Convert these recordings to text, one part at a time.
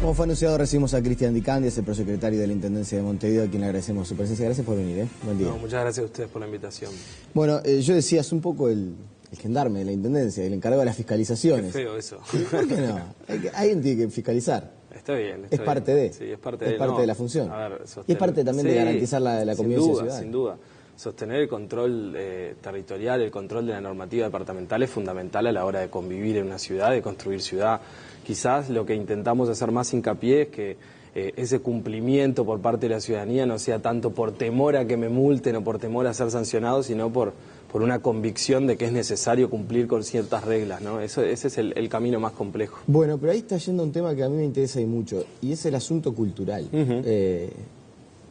Como fue anunciado, recibimos a Cristian Di Candia, el prosecretario de la Intendencia de Montevideo, a quien le agradecemos su presencia. Gracias por venir, Buen día. No, muchas gracias a ustedes por la invitación. Bueno, yo decía, es un poco el gendarme de la Intendencia, el encargado de las fiscalizaciones. Qué feo eso. ¿Por qué no? Alguien tiene que fiscalizar. Está bien. Es parte de. Sí, es parte de la función. A ver, y es parte también de garantizar la convivencia ciudadana. Sin duda. Sostener el control territorial, el control de la normativa departamental es fundamental a la hora de convivir en una ciudad, de construir ciudad. Quizás lo que intentamos hacer más hincapié es que ese cumplimiento por parte de la ciudadanía no sea tanto por temor a que me multen o por temor a ser sancionado, sino por una convicción de que es necesario cumplir con ciertas reglas, ¿no? Ese es el camino más complejo. Bueno, pero ahí está yendo un tema que a mí me interesa y mucho, y es el asunto cultural.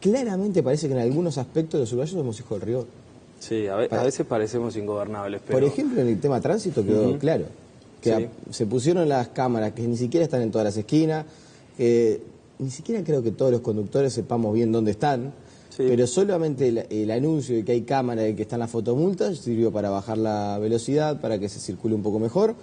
Claramente parece que en algunos aspectos los uruguayos somos hijos del rigor. Sí, a veces parecemos ingobernables, pero... Por ejemplo, en el tema tránsito quedó claro, que se pusieron las cámaras que ni siquiera están en todas las esquinas, ni siquiera creo que todos los conductores sepamos bien dónde están, pero solamente el anuncio de que hay cámara y que están las fotomultas sirvió para bajar la velocidad, para que se circule un poco mejor,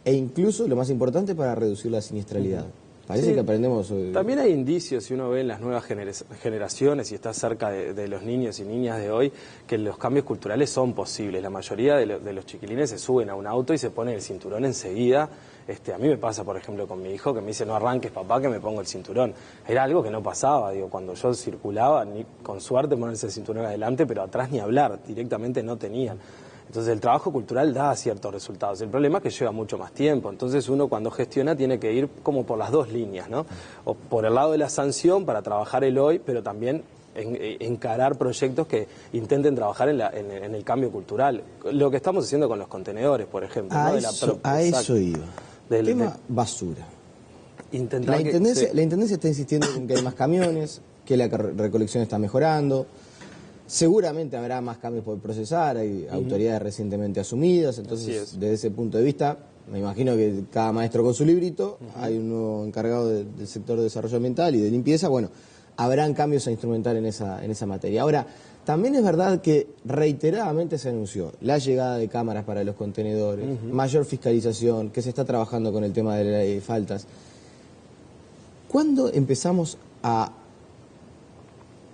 e incluso, lo más importante, para reducir la siniestralidad. Parece que aprendemos... También hay indicios, si uno ve en las nuevas generaciones y está cerca de los niños y niñas de hoy, que los cambios culturales son posibles. La mayoría de los chiquilines se suben a un auto y se ponen el cinturón enseguida. A mí me pasa, por ejemplo, con mi hijo, que me dice, no arranques, papá, que me pongo el cinturón. Era algo que no pasaba, cuando yo circulaba, ni con suerte ponerse el cinturón adelante, pero atrás ni hablar, directamente no tenían. Entonces el trabajo cultural da ciertos resultados. El problema es que lleva mucho más tiempo. Entonces uno cuando gestiona tiene que ir como por las dos líneas, ¿no? O por el lado de la sanción para trabajar el hoy, pero también encarar proyectos que intenten trabajar en el cambio cultural. Lo que estamos haciendo con los contenedores, por ejemplo. A eso iba. Tema basura. La Intendencia está insistiendo en que hay más camiones, que la recolección está mejorando. Seguramente habrá más cambios por procesar, hay autoridades recientemente asumidas, entonces desde ese punto de vista, me imagino que cada maestro con su librito, hay un nuevo encargado del sector de desarrollo ambiental y de limpieza, bueno, habrán cambios a instrumentar en esa materia. Ahora, también es verdad que reiteradamente se anunció la llegada de cámaras para los contenedores, mayor fiscalización, que se está trabajando con el tema de las faltas. ¿Cuándo empezamos a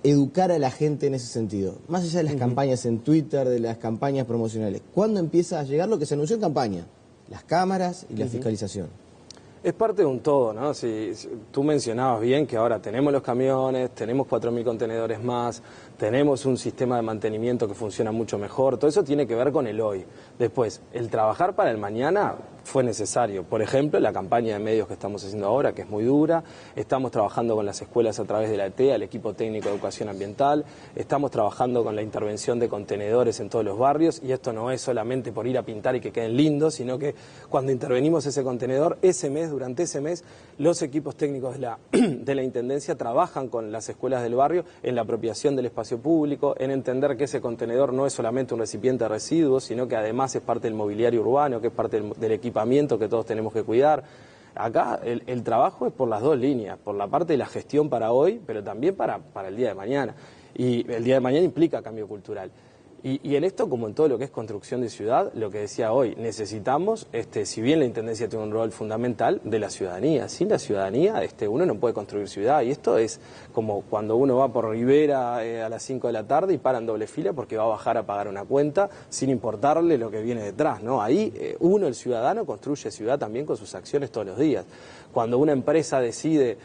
educar a la gente en ese sentido? Más allá de las campañas en Twitter, de las campañas promocionales. ¿Cuándo empieza a llegar lo que se anunció en campaña? Las cámaras y la fiscalización. Es parte de un todo, ¿no? Si tú mencionabas bien que ahora tenemos los camiones, tenemos 4.000 contenedores más, tenemos un sistema de mantenimiento que funciona mucho mejor, todo eso tiene que ver con el hoy. Después, el trabajar para el mañana fue necesario. Por ejemplo, la campaña de medios que estamos haciendo ahora, que es muy dura, estamos trabajando con las escuelas a través de la ETEA, el equipo técnico de educación ambiental, estamos trabajando con la intervención de contenedores en todos los barrios, y esto no es solamente por ir a pintar y que queden lindos, sino que cuando intervenimos ese contenedor, durante ese mes, los equipos técnicos de la Intendencia trabajan con las escuelas del barrio en la apropiación del espacio público, en entender que ese contenedor no es solamente un recipiente de residuos, sino que además es parte del mobiliario urbano, que es parte del equipamiento que todos tenemos que cuidar. Acá el trabajo es por las dos líneas, por la parte de la gestión para hoy, pero también para el día de mañana. Y el día de mañana implica cambio cultural. Y en esto, como en todo lo que es construcción de ciudad, lo que decía hoy, necesitamos, si bien la Intendencia tiene un rol fundamental, de la ciudadanía. Sin la ciudadanía, uno no puede construir ciudad. Y esto es como cuando uno va por Rivera a las 5 de la tarde y para en doble fila porque va a bajar a pagar una cuenta sin importarle lo que viene detrás, ¿no? Ahí uno, el ciudadano, construye ciudad también con sus acciones todos los días. Cuando una empresa decide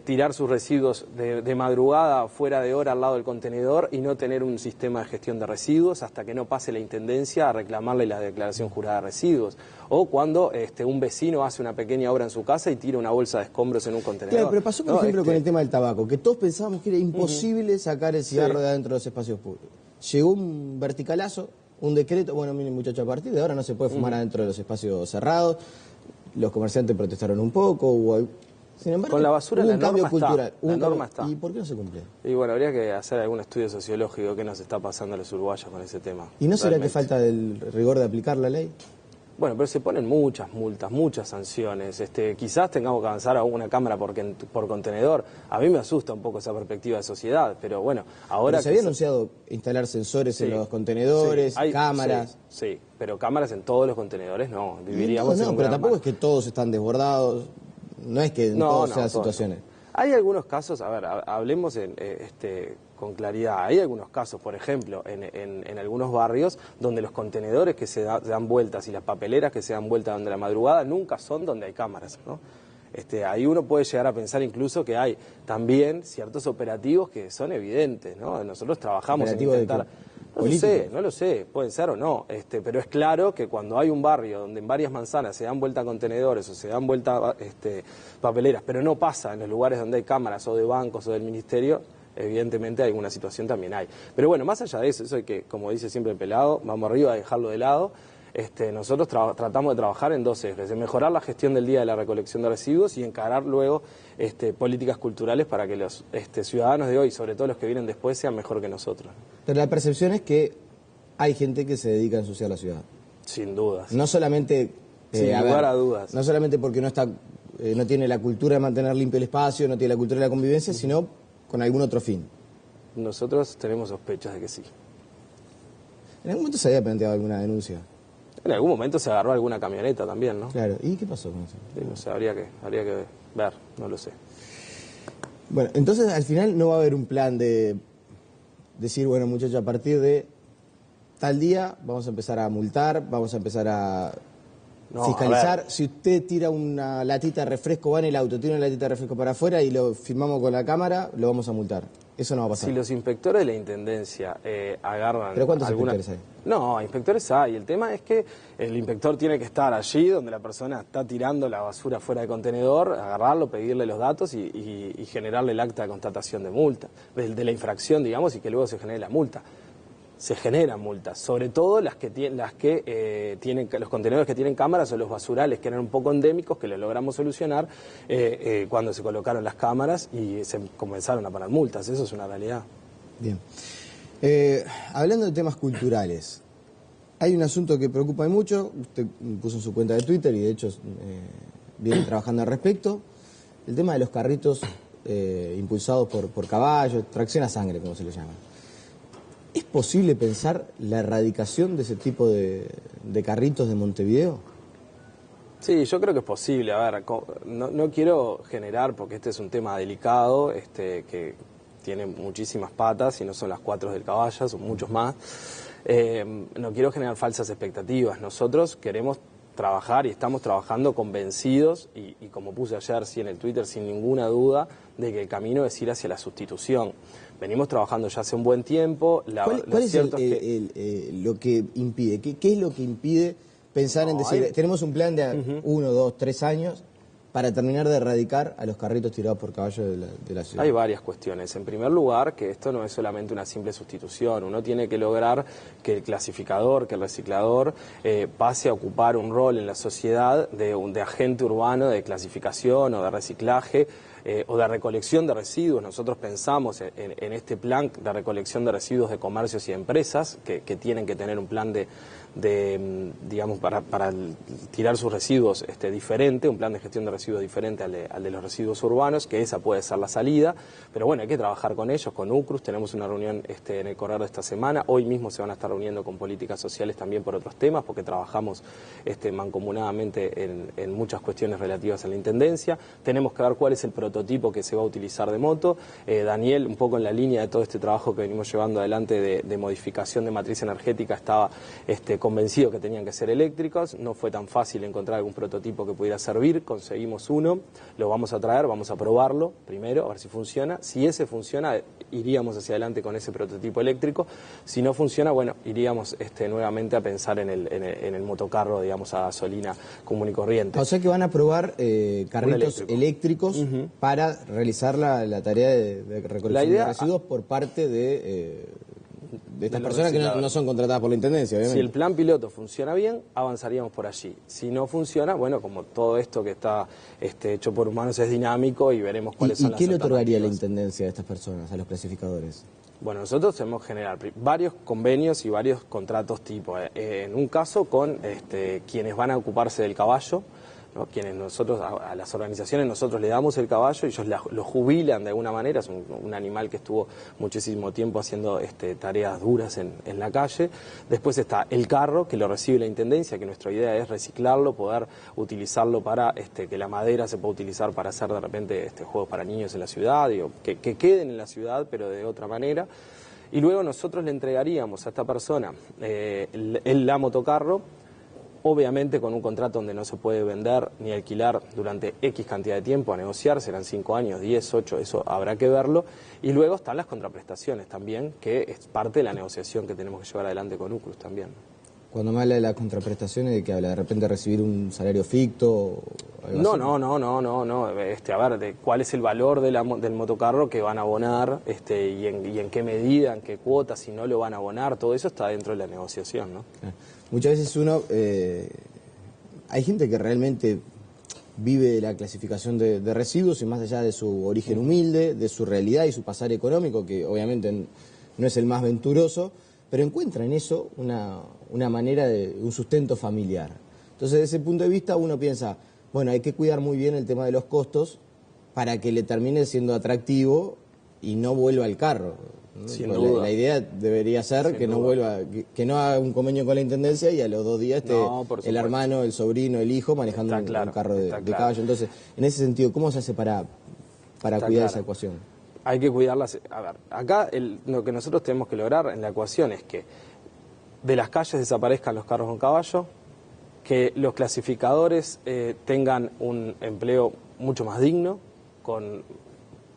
tirar sus residuos de madrugada fuera de hora al lado del contenedor y no tener un sistema de gestión de residuos hasta que no pase la Intendencia a reclamarle la declaración jurada de residuos. O cuando un vecino hace una pequeña obra en su casa y tira una bolsa de escombros en un contenedor. Claro, pero pasó, por ejemplo, con el tema del tabaco, que todos pensábamos que era imposible sacar el cigarro de adentro de los espacios públicos. Llegó un verticalazo, un decreto, bueno, miren muchachos, a partir de ahora no se puede fumar adentro de los espacios cerrados. Los comerciantes protestaron un poco, sin embargo, con la basura hubo un cambio cultural. La norma está. ¿Y por qué no se cumple? Y bueno, habría que hacer algún estudio sociológico que nos está pasando a los uruguayos con ese tema. ¿Y no será que falta del rigor de aplicar la ley? Bueno, pero se ponen muchas multas, muchas sanciones. Quizás tengamos que avanzar a una cámara por contenedor. A mí me asusta un poco esa perspectiva de sociedad, pero bueno, ahora... Pero se había anunciado instalar sensores en los contenedores, cámaras... Sí, pero cámaras en todos los contenedores no. Viviríamos pero tampoco es que todos están desbordados. No es que en todas las situaciones. Hay algunos casos, a ver, hablemos con claridad. Hay algunos casos, por ejemplo, en algunos barrios donde los contenedores que se dan vueltas y las papeleras que se dan vueltas durante la madrugada nunca son donde hay cámaras, ¿no? Ahí uno puede llegar a pensar incluso que hay también ciertos operativos que son evidentes, ¿no? Nosotros trabajamos en intentar... No lo sé, pueden ser o no, pero es claro que cuando hay un barrio donde en varias manzanas se dan vuelta contenedores o se dan vuelta papeleras, pero no pasa en los lugares donde hay cámaras o de bancos o del ministerio, evidentemente alguna situación también hay. Pero bueno, más allá de eso hay que, como dice siempre el pelado, vamos arriba a dejarlo de lado. Nosotros tratamos de trabajar en dos ejes, de mejorar la gestión del día de la recolección de residuos y encarar luego políticas culturales para que los ciudadanos de hoy, sobre todo los que vienen después, sean mejor que nosotros. Pero la percepción es que hay gente que se dedica a ensuciar la ciudad. Sin dudas. No solamente... Sin lugar a dudas. No solamente porque no tiene la cultura de mantener limpio el espacio, no tiene la cultura de la convivencia, sino con algún otro fin. Nosotros tenemos sospechas de que sí. ¿En algún momento se había planteado alguna denuncia? En algún momento se agarró alguna camioneta también, ¿no? Claro, ¿y qué pasó con eso? Sí, no sé, habría que ver, no lo sé. Bueno, entonces al final no va a haber un plan de decir, bueno muchachos, a partir de tal día vamos a empezar a multar, vamos a empezar a fiscalizar. Si usted tira una latita de refresco, va en el auto, tira una latita de refresco para afuera y lo filmamos con la cámara, lo vamos a multar. Eso no va a pasar. Si los inspectores de la Intendencia agarran... ¿Pero cuántos inspectores hay? No, inspectores hay. El tema es que el inspector tiene que estar allí donde la persona está tirando la basura fuera del contenedor, agarrarlo, pedirle los datos y generarle el acta de constatación de multa, de la infracción, digamos, y que luego se genere la multa. Se generan multas, sobre todo las que tienen los contenedores que tienen cámaras o los basurales que eran un poco endémicos, que lo logramos solucionar cuando se colocaron las cámaras y se comenzaron a poner multas. Eso es una realidad. Bien. Hablando de temas culturales, hay un asunto que preocupa mucho, usted puso en su cuenta de Twitter y de hecho viene trabajando al respecto, el tema de los carritos impulsados por caballos, tracción a sangre, como se le llama. ¿Es posible pensar la erradicación de ese tipo de carritos de Montevideo? Sí, yo creo que es posible. A ver, no quiero generar, porque este es un tema delicado, que tiene muchísimas patas y no son las 4 del caballo, son muchos más. No quiero generar falsas expectativas. Nosotros queremos trabajar y estamos trabajando convencidos y como puse ayer sí en el Twitter, sin ninguna duda, de que el camino es ir hacia la sustitución. Venimos trabajando ya hace un buen tiempo. ¿Cuál es lo que impide? ¿Qué es lo que impide pensar en decir, tenemos un plan de 1, 2, 3 años para terminar de erradicar a los carritos tirados por caballo de la ciudad? Hay varias cuestiones. En primer lugar, que esto no es solamente una simple sustitución. Uno tiene que lograr que el clasificador, que el reciclador, pase a ocupar un rol en la sociedad de agente urbano de clasificación o de reciclaje o de recolección de residuos. Nosotros pensamos en este plan de recolección de residuos de comercios y empresas que tienen que tener un plan digamos, para tirar sus residuos diferente, un plan de gestión de residuos diferente al de los residuos urbanos, que esa puede ser la salida, pero bueno, hay que trabajar con ellos, con UCRUS, tenemos una reunión en el correr de esta semana, hoy mismo se van a estar reuniendo con políticas sociales también por otros temas, porque trabajamos mancomunadamente en muchas cuestiones relativas a la Intendencia, tenemos que ver cuál es el prototipo que se va a utilizar de moto. Daniel, un poco en la línea de todo este trabajo que venimos llevando adelante de modificación de matriz energética, estaba convencido que tenían que ser eléctricos. No fue tan fácil encontrar algún prototipo que pudiera servir, conseguimos uno, lo vamos a traer, vamos a probarlo primero, a ver si funciona. Si ese funciona, iríamos hacia adelante con ese prototipo eléctrico. Si no funciona, bueno, iríamos nuevamente a pensar en el motocarro, digamos, a gasolina común y corriente. O sea que van a probar carritos eléctricos para realizar la tarea de recolección de residuos por parte de estas personas que no son contratadas por la Intendencia, obviamente. Si el plan piloto funciona bien, avanzaríamos por allí. Si no funciona, bueno, como todo esto que está hecho por humanos es dinámico y veremos cuáles son las alternativas. ¿Y qué le otorgaría la alternativas. Intendencia a estas personas, a los clasificadores? Bueno, nosotros tenemos que generar varios convenios y varios contratos tipo. En un caso con quienes van a ocuparse del caballo, ¿no? Quienes nosotros, a las organizaciones nosotros le damos el caballo, ellos lo jubilan de alguna manera, es un animal que estuvo muchísimo tiempo haciendo tareas duras en la calle. Después está el carro, que lo recibe la Intendencia, que nuestra idea es reciclarlo, poder utilizarlo para que la madera se pueda utilizar para hacer de repente juegos para niños en la ciudad, digo, que queden en la ciudad, pero de otra manera. Y luego nosotros le entregaríamos a esta persona la motocarro, obviamente con un contrato donde no se puede vender ni alquilar durante X cantidad de tiempo, a negociar, serán 5 años, 10, 8, eso habrá que verlo. Y luego están las contraprestaciones también, que es parte de la negociación que tenemos que llevar adelante con UCRUZ también. Cuando me habla de las contraprestaciones, ¿de qué habla? ¿De repente recibir un salario ficto? No. A ver, de cuál es el valor del motocarro que van a abonar, y en qué medida, en qué cuota, si no lo van a abonar, todo eso está dentro de la negociación, ¿no? Muchas veces hay gente que realmente vive de la clasificación de residuos y más allá de su origen humilde, de su realidad y su pasar económico, que obviamente no es el más venturoso, pero encuentra en eso una manera de un sustento familiar. Entonces, desde ese punto de vista uno piensa, bueno, hay que cuidar muy bien el tema de los costos para que le termine siendo atractivo y no vuelva al carro. Sin duda. La idea debería ser que no vuelva, que no haga un convenio con la Intendencia y a los 2 días esté el hermano, el sobrino, el hijo manejando un carro de caballo. Entonces, en ese sentido, ¿cómo se hace para cuidar esa ecuación? Hay que cuidarlas. A ver, acá lo que nosotros tenemos que lograr en la ecuación es que de las calles desaparezcan los carros con caballo, que los clasificadores tengan un empleo mucho más digno, con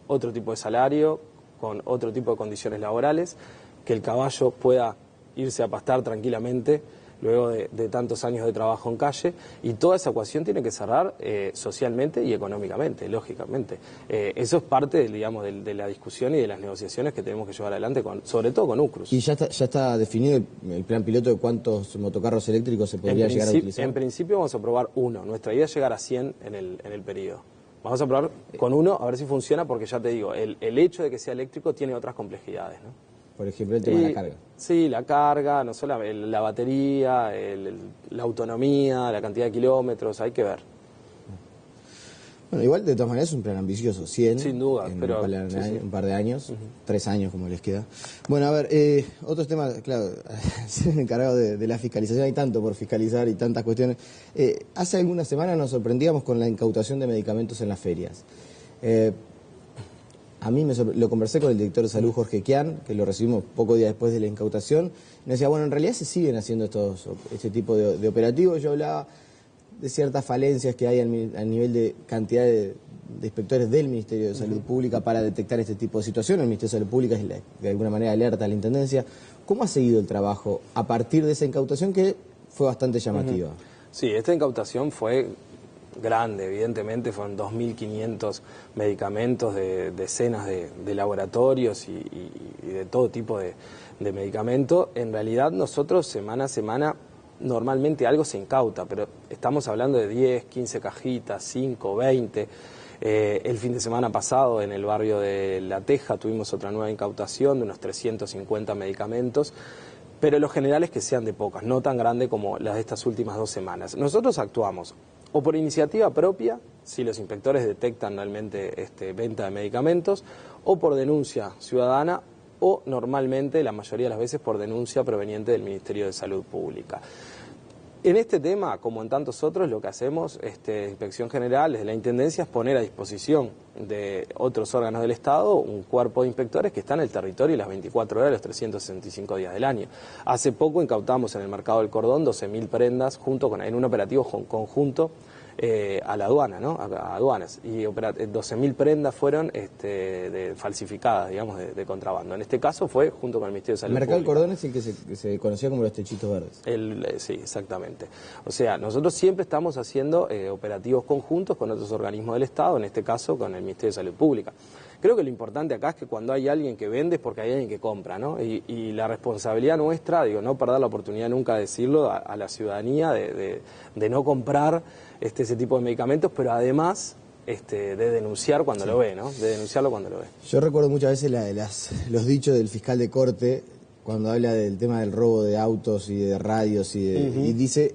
otro tipo de salario, con otro tipo de condiciones laborales, que el caballo pueda irse a pastar tranquilamente luego de tantos años de trabajo en calle, y toda esa ecuación tiene que cerrar socialmente y económicamente, lógicamente. Eso es parte, digamos, de la discusión y de las negociaciones que tenemos que llevar adelante, sobre todo con UCRUZ. ¿Y ya está definido el plan piloto de cuántos motocarros eléctricos se podría llegar a utilizar? En principio vamos a probar 1. Nuestra idea es llegar a 100 en el periodo. Vamos a probar con 1 a ver si funciona, porque ya te digo, el hecho de que sea eléctrico tiene otras complejidades, ¿no? Por ejemplo, el tema de la carga. Sí, la carga, no solo la batería, la autonomía, la cantidad de kilómetros, hay que ver. Bueno, igual de todas maneras es un plan ambicioso, 100. Sin duda, pero un par de años, 3 años como les queda. Bueno, a ver, otros temas, claro, ser encargado de la fiscalización, hay tanto por fiscalizar y tantas cuestiones. Hace algunas semanas nos sorprendíamos con la incautación de medicamentos en las ferias. A mí lo conversé con el director de salud, Jorge Kian, que lo recibimos pocos días después de la incautación. Y nos decía, bueno, en realidad se siguen haciendo este tipo de operativos. Yo hablaba de ciertas falencias que hay a nivel de cantidad de inspectores del Ministerio de Salud Pública para detectar este tipo de situaciones. El Ministerio de Salud Pública es de alguna manera alerta a la Intendencia. ¿Cómo ha seguido el trabajo a partir de esa incautación que fue bastante llamativa? Sí, esta incautación fue grande, evidentemente, fueron 2.500 medicamentos de decenas de laboratorios y de todo tipo de medicamentos. En realidad nosotros semana a semana normalmente algo se incauta, pero estamos hablando de 10, 15 cajitas, 5, 20. El fin de semana pasado en el barrio de La Teja tuvimos otra nueva incautación de unos 350 medicamentos. Pero lo general es que sean de pocas, no tan grande como las de estas últimas 2 semanas. Nosotros actuamos o por iniciativa propia, si los inspectores detectan realmente venta de medicamentos, o por denuncia ciudadana, o normalmente, la mayoría de las veces, por denuncia proveniente del Ministerio de Salud Pública. En este tema, como en tantos otros, lo que hacemos, Inspección General, desde la Intendencia, es poner a disposición de otros órganos del Estado un cuerpo de inspectores que está en el territorio las 24 horas, los 365 días del año. Hace poco incautamos en el Mercado del Cordón 12.000 prendas en un operativo conjunto a la aduana, ¿no? A aduanas, y 12.000 prendas fueron falsificadas, digamos, de contrabando. En este caso fue junto con el Ministerio de Salud Pública. El Mercado del Cordón es el que se conocía como los techitos verdes. Sí, exactamente. O sea, nosotros siempre estamos haciendo operativos conjuntos con otros organismos del Estado, en este caso con el Ministerio de Salud Pública. Creo que lo importante acá es que cuando hay alguien que vende es porque hay alguien que compra, ¿no? Y la responsabilidad nuestra, no perder la oportunidad nunca de decirlo a la ciudadanía de no comprar ese tipo de medicamentos, pero además de denunciar cuando lo ve, ¿no? De denunciarlo cuando lo ve. Yo recuerdo muchas veces los dichos del fiscal de corte cuando habla del tema del robo de autos y de radios y dice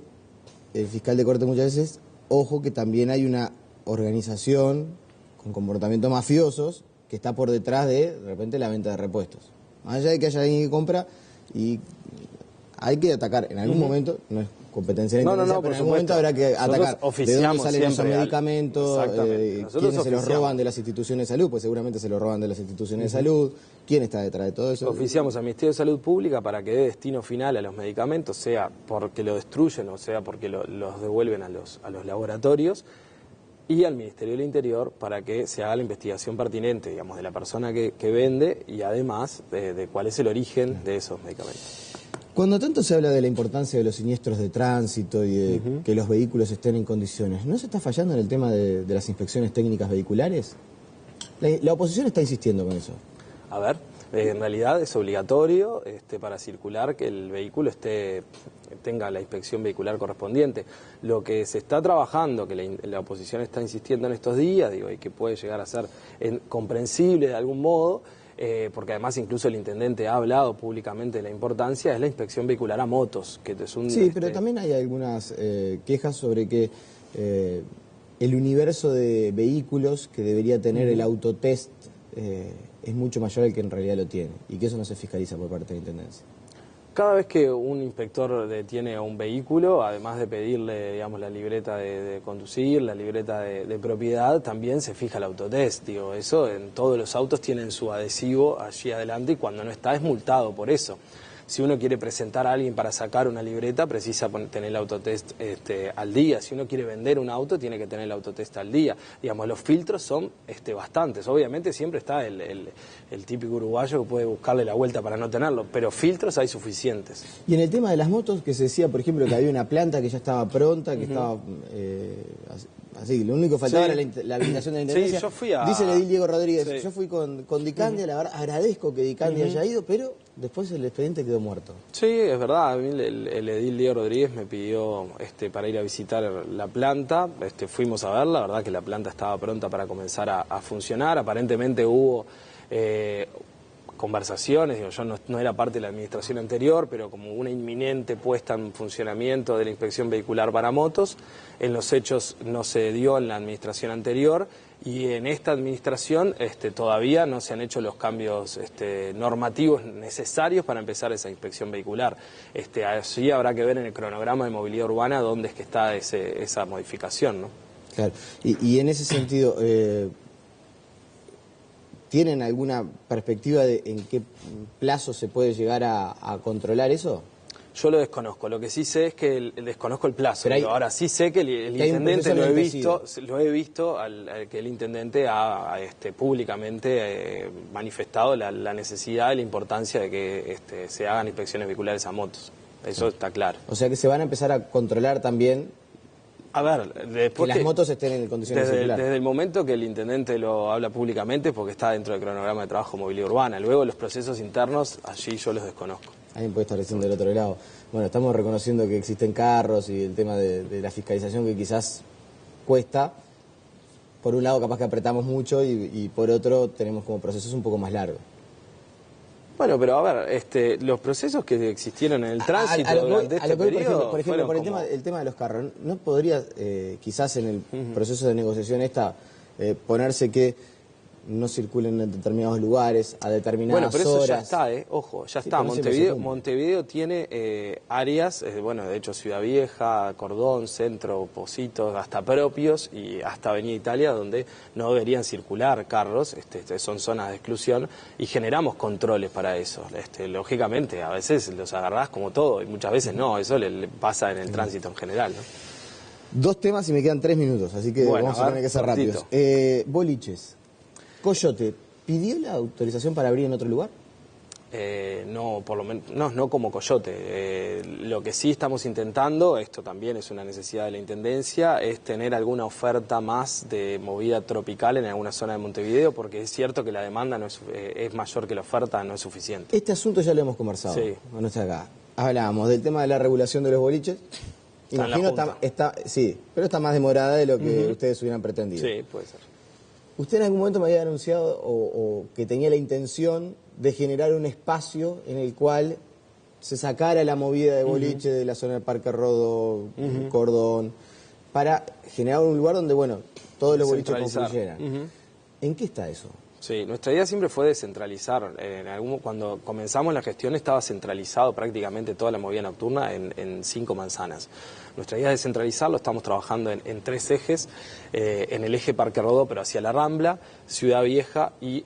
el fiscal de corte muchas veces, ojo que también hay una organización con comportamientos mafiosos que está por detrás de repente, la venta de repuestos. Más allá de que haya alguien que compra, y hay que atacar en algún momento, no es competencia de la intendencia, pero en algún momento habrá que atacar de dónde salen esos medicamentos, quiénes se los roban de las instituciones de salud, pues seguramente se los roban de las instituciones de salud, quién está detrás de todo eso. Oficiamos al Ministerio de Salud Pública para que dé destino final a los medicamentos, sea porque lo destruyen o sea porque los devuelven a los laboratorios, y al Ministerio del Interior para que se haga la investigación pertinente, digamos, de la persona que vende y además de cuál es el origen de esos medicamentos. Cuando tanto se habla de la importancia de los siniestros de tránsito y de que los vehículos estén en condiciones, ¿no se está fallando en el tema de las inspecciones técnicas vehiculares? La oposición está insistiendo con eso. A ver, en realidad es obligatorio para circular que el vehículo tenga la inspección vehicular correspondiente. Lo que se está trabajando, que la oposición está insistiendo en estos días, digo, y que puede llegar a ser comprensible de algún modo, porque además incluso el intendente ha hablado públicamente de la importancia, es la inspección vehicular a motos. Que es un, sí, pero también hay algunas quejas sobre que el universo de vehículos que debería tener el autotest es mucho mayor al que en realidad lo tiene, y que eso no se fiscaliza por parte de la Intendencia. Cada vez que un inspector detiene un vehículo, además de pedirle, digamos, la libreta de conducir, la libreta de propiedad, también se fija el autotest. Digo, eso en todos los autos tienen su adhesivo allí adelante y cuando no está es multado por eso. Si uno quiere presentar a alguien para sacar una libreta, precisa tener el autotest al día. Si uno quiere vender un auto, tiene que tener el autotest al día. Digamos, los filtros son bastantes. Obviamente siempre está el típico uruguayo que puede buscarle la vuelta para no tenerlo, pero filtros hay suficientes. Y en el tema de las motos, que se decía, por ejemplo, que había una planta que ya estaba pronta, que estaba... así, lo único que faltaba era la habilitación de la Intendencia. Sí, yo fui a... Dice el edil Diego Rodríguez, yo fui con Dicandia, la verdad, agradezco que Dicandia haya ido, pero después el expediente quedó muerto. Sí, es verdad, a mí el edil Diego Rodríguez me pidió para ir a visitar la planta, fuimos a verla, la verdad que la planta estaba pronta para comenzar a funcionar, aparentemente hubo... conversaciones, digo, yo no era parte de la administración anterior, pero como una inminente puesta en funcionamiento de la inspección vehicular para motos, en los hechos no se dio en la administración anterior y en esta administración todavía no se han hecho los cambios normativos necesarios para empezar esa inspección vehicular. Así habrá que ver en el cronograma de movilidad urbana dónde es que está esa modificación, ¿no? Claro, y en ese sentido... ¿tienen alguna perspectiva de en qué plazo se puede llegar a controlar eso? Yo lo desconozco, lo que sí sé es que desconozco el plazo, pero ahora sí sé que el intendente lo he visto que el intendente ha públicamente manifestado la necesidad y la importancia de que se hagan inspecciones vehiculares a motos, eso está claro. O sea que se van a empezar a controlar también... A ver, después que las motos estén en condiciones de circular. Desde el momento que el intendente lo habla públicamente, porque está dentro del cronograma de trabajo de movilidad urbana. Luego los procesos internos, allí yo los desconozco. Alguien puede estar diciendo del otro lado. Bueno, estamos reconociendo que existen carros y el tema de la fiscalización que quizás cuesta. Por un lado capaz que apretamos mucho y por otro tenemos como procesos un poco más largos. Bueno, pero a ver, los procesos que existieron en el tránsito durante este periodo... Por ejemplo, el tema de los carros, ¿no podría quizás en el proceso de negociación ponerse que no circulen en determinados lugares, a determinadas horas? Bueno, pero eso ya está, ojo, ya está. Montevideo tiene áreas, de hecho Ciudad Vieja, Cordón, Centro, Positos, hasta propios y hasta Avenida Italia, donde no deberían circular carros, son zonas de exclusión y generamos controles para eso. Lógicamente, a veces los agarrás como todo y muchas veces no, eso le pasa en el tránsito en general, ¿no? Dos temas y me quedan 3 minutos, así que vamos a tener que ser rápidos. Boliches. Coyote, ¿pidió la autorización para abrir en otro lugar? No, por lo menos, no como Coyote. Lo que sí estamos intentando, esto también es una necesidad de la Intendencia, es tener alguna oferta más de movida tropical en alguna zona de Montevideo, porque es cierto que la demanda es mayor que la oferta, no es suficiente. Este asunto ya lo hemos conversado. Sí. Bueno, está acá. Hablábamos del tema de la regulación de los boliches. Imagino sí, pero está más demorada de lo que ustedes hubieran pretendido. Sí, puede ser. Usted en algún momento me había anunciado o que tenía la intención de generar un espacio en el cual se sacara la movida de boliche de la zona del Parque Rodó, Cordón, para generar un lugar donde, bueno, todos los boliches confluyeran. ¿En qué está eso? Sí, nuestra idea siempre fue descentralizar. Cuando comenzamos la gestión estaba centralizado prácticamente toda la movida nocturna en 5 manzanas. Nuestra idea es descentralizarlo, estamos trabajando en 3 ejes, en el eje Parque Rodó, pero hacia la Rambla, Ciudad Vieja y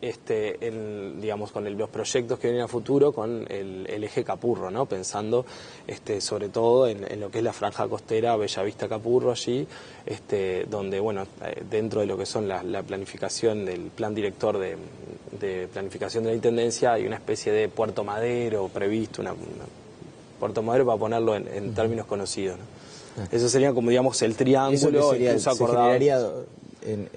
digamos con los proyectos que vienen a futuro con el eje Capurro, ¿no? Pensando sobre todo en lo que es la franja costera Bellavista Capurro allí, donde bueno, dentro de lo que son la planificación del plan director de planificación de la Intendencia hay una especie de Puerto Madero previsto, Puerto Madero para ponerlo en términos conocidos, ¿no? Eso sería como, digamos, el triángulo. Sería, se generaría en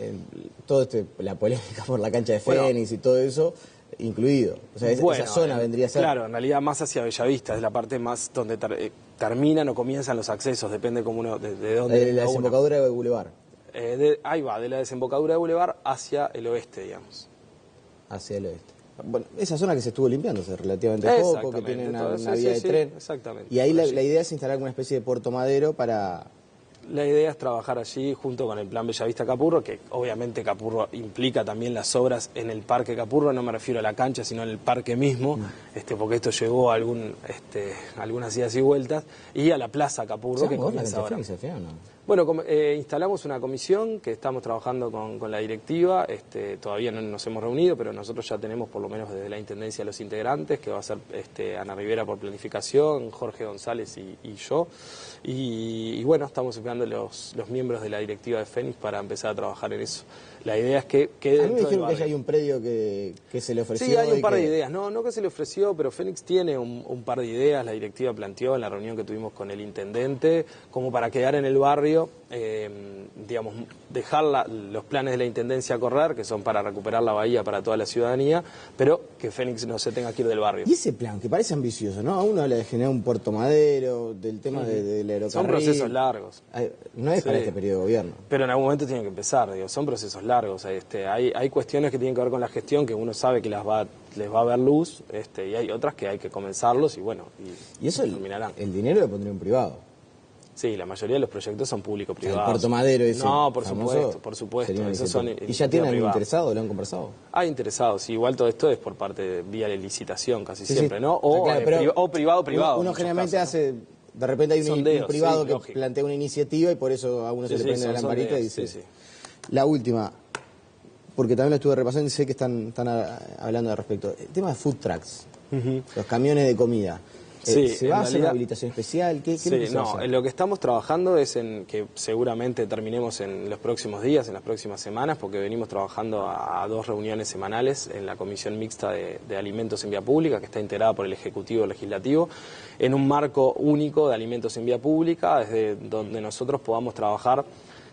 todo la polémica por la cancha de Fénix y todo eso incluido. O sea, esa zona vendría a ser... Claro, en realidad más hacia Bellavista, es la parte más donde terminan o comienzan los accesos, depende como uno de dónde. De la desembocadura de Boulevard. Ahí va, de la desembocadura de Boulevard hacia el oeste, digamos. Hacia el oeste. Bueno, esa zona que se estuvo limpiándose relativamente poco, que tiene una vía de tren. Exactamente. Y ahí la idea es instalar una especie de Puerto Madero para... La idea es trabajar allí junto con el plan Bellavista Capurro, que obviamente Capurro implica también las obras en el Parque Capurro, no me refiero a la cancha, sino en el parque mismo, porque esto llegó a algunas idas y vueltas, y a la Plaza Capurro. ¿Se comienza ahora? Bueno, instalamos una comisión que estamos trabajando con la directiva, todavía no nos hemos reunido, pero nosotros ya tenemos por lo menos desde la Intendencia los integrantes, que va a ser Ana Rivera por planificación, Jorge González y yo, y bueno, estamos esperando los miembros de la directiva de Fénix para empezar a trabajar en eso. La idea es que quede dentro del barrio. A mí me dijeron que ya hay un predio que se le ofreció. Sí, hay un par de ideas. No que se le ofreció, pero Fénix tiene un par de ideas. La directiva planteó en la reunión que tuvimos con el intendente, como para quedar en el barrio, digamos, dejar los planes de la intendencia correr, que son para recuperar la bahía para toda la ciudadanía, pero que Fénix no se tenga que ir del barrio. Y ese plan, que parece ambicioso, ¿no? A uno habla de generar un Puerto Madero, del tema del aerocarril. Son procesos largos. No es para este periodo de gobierno. Pero en algún momento tienen que empezar, son procesos largos. Hay cuestiones que tienen que ver con la gestión que uno sabe que les va a ver luz, y hay otras que hay que comenzarlos y bueno, y eso terminarán. El dinero lo pondría un privado. Sí, la mayoría de los proyectos son público-privados. El Puerto Madero ese. No, por supuesto. Esos son ¿Y ya tienen algún interesado? ¿Lo han conversado? Hay interesados, sí, igual todo esto es por parte vía de licitación casi siempre, ¿no? O privado-privado. Uno generalmente hace, de repente hay un privado que plantea una iniciativa y por eso a uno se le prende la lamparita y dice... Sí. La última, porque también lo estuve repasando y sé que están hablando al respecto. El tema de food trucks, los camiones de comida. ¿Se va a hacer una habilitación especial? ¿Qué lo que estamos trabajando es en que seguramente terminemos en los próximos días, en las próximas semanas, porque venimos trabajando a 2 reuniones semanales en la Comisión Mixta de Alimentos en Vía Pública, que está integrada por el Ejecutivo Legislativo, en un marco único de alimentos en vía pública, desde donde nosotros podamos trabajar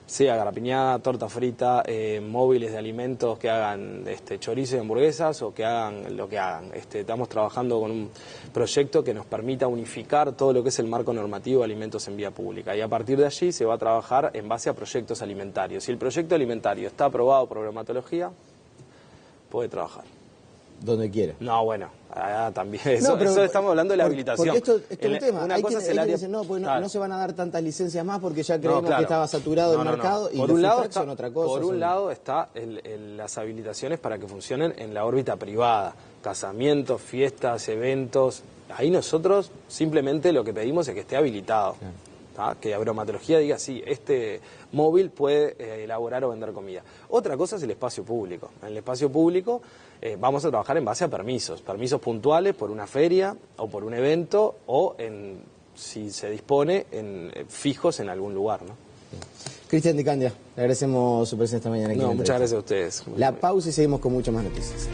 sea garrapiñada, torta frita, móviles de alimentos que hagan chorizo y hamburguesas o que hagan lo que hagan. Estamos trabajando con un proyecto que nos permita unificar todo lo que es el marco normativo de alimentos en vía pública y a partir de allí se va a trabajar en base a proyectos alimentarios. Si el proyecto alimentario está aprobado por bromatología, puede trabajar. Donde quiera. No, bueno, también. Eso estamos hablando de la habilitación. Porque esto es un tema. Hay quienes dicen, no se van a dar tantas licencias más porque ya creemos que estaba saturado el mercado y por un lado son otra cosa. Por un lado está las habilitaciones para que funcionen en la órbita privada. Casamientos, fiestas, eventos. Ahí nosotros simplemente lo que pedimos es que esté habilitado. Claro. Que bromatología diga, sí, este móvil puede elaborar o vender comida. Otra cosa es el espacio público. En el espacio público vamos a trabajar en base a permisos puntuales por una feria o por un evento o, si se dispone, fijos en algún lugar, ¿no? Cristian Di Candia, le agradecemos su presencia esta mañana aquí. Muchas gracias a ustedes. La pausa y seguimos con muchas más noticias.